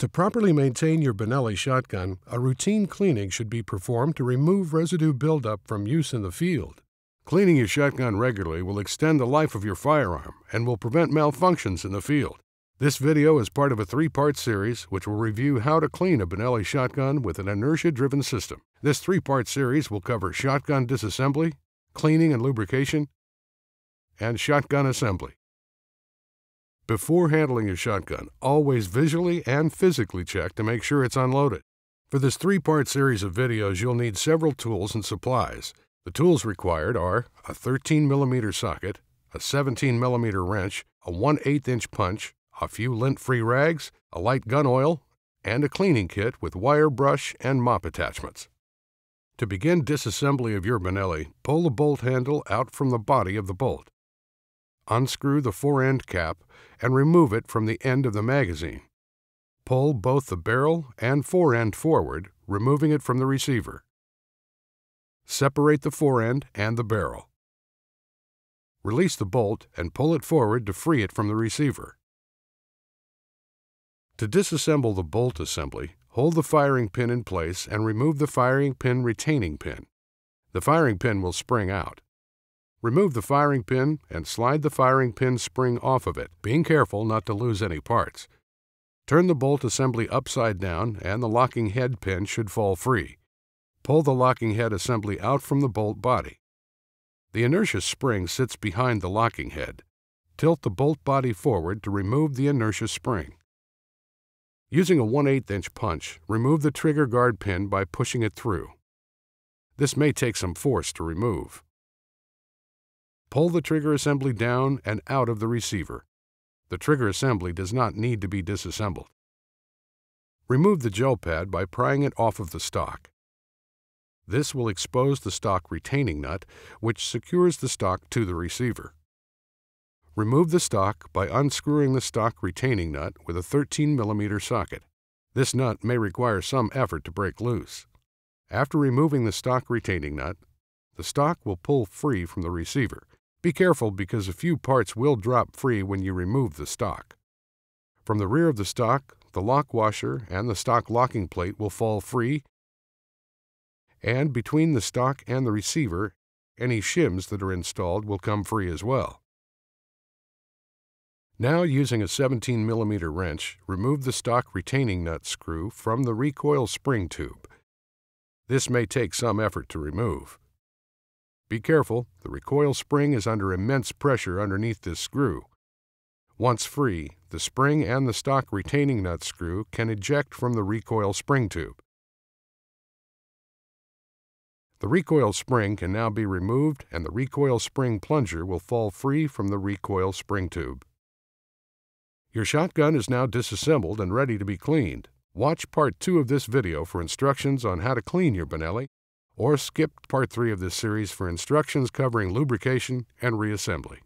To properly maintain your Benelli shotgun, a routine cleaning should be performed to remove residue buildup from use in the field. Cleaning your shotgun regularly will extend the life of your firearm and will prevent malfunctions in the field. This video is part of a 3-part series which will review how to clean a Benelli shotgun with an inertia-driven system. This 3-part series will cover shotgun disassembly, cleaning and lubrication, and shotgun assembly. Before handling your shotgun, always visually and physically check to make sure it's unloaded. For this 3-part series of videos, you'll need several tools and supplies. The tools required are a 13mm socket, a 17mm wrench, a 1/8" punch, a few lint-free rags, a light gun oil, and a cleaning kit with wire brush and mop attachments. To begin disassembly of your Benelli, pull the bolt handle out from the body of the bolt. Unscrew the fore-end cap and remove it from the end of the magazine. Pull both the barrel and fore-end forward, removing it from the receiver. Separate the fore-end and the barrel. Release the bolt and pull it forward to free it from the receiver. To disassemble the bolt assembly, hold the firing pin in place and remove the firing pin retaining pin. The firing pin will spring out. Remove the firing pin and slide the firing pin spring off of it, being careful not to lose any parts. Turn the bolt assembly upside down and the locking head pin should fall free. Pull the locking head assembly out from the bolt body. The inertia spring sits behind the locking head. Tilt the bolt body forward to remove the inertia spring. Using a 1/8" punch, remove the trigger guard pin by pushing it through. This may take some force to remove. Pull the trigger assembly down and out of the receiver. The trigger assembly does not need to be disassembled. Remove the gel pad by prying it off of the stock. This will expose the stock retaining nut, which secures the stock to the receiver. Remove the stock by unscrewing the stock retaining nut with a 13mm socket. This nut may require some effort to break loose. After removing the stock retaining nut, the stock will pull free from the receiver. Be careful because a few parts will drop free when you remove the stock. From the rear of the stock, the lock washer and the stock locking plate will fall free, and between the stock and the receiver, any shims that are installed will come free as well. Now, using a 17mm wrench, remove the stock retaining nut screw from the recoil spring tube. This may take some effort to remove. Be careful, the recoil spring is under immense pressure underneath this screw. Once free, the spring and the stock retaining nut screw can eject from the recoil spring tube. The recoil spring can now be removed and the recoil spring plunger will fall free from the recoil spring tube. Your shotgun is now disassembled and ready to be cleaned. Watch part 2 of this video for instructions on how to clean your Benelli, or skip part 3 of this series for instructions covering lubrication and reassembly.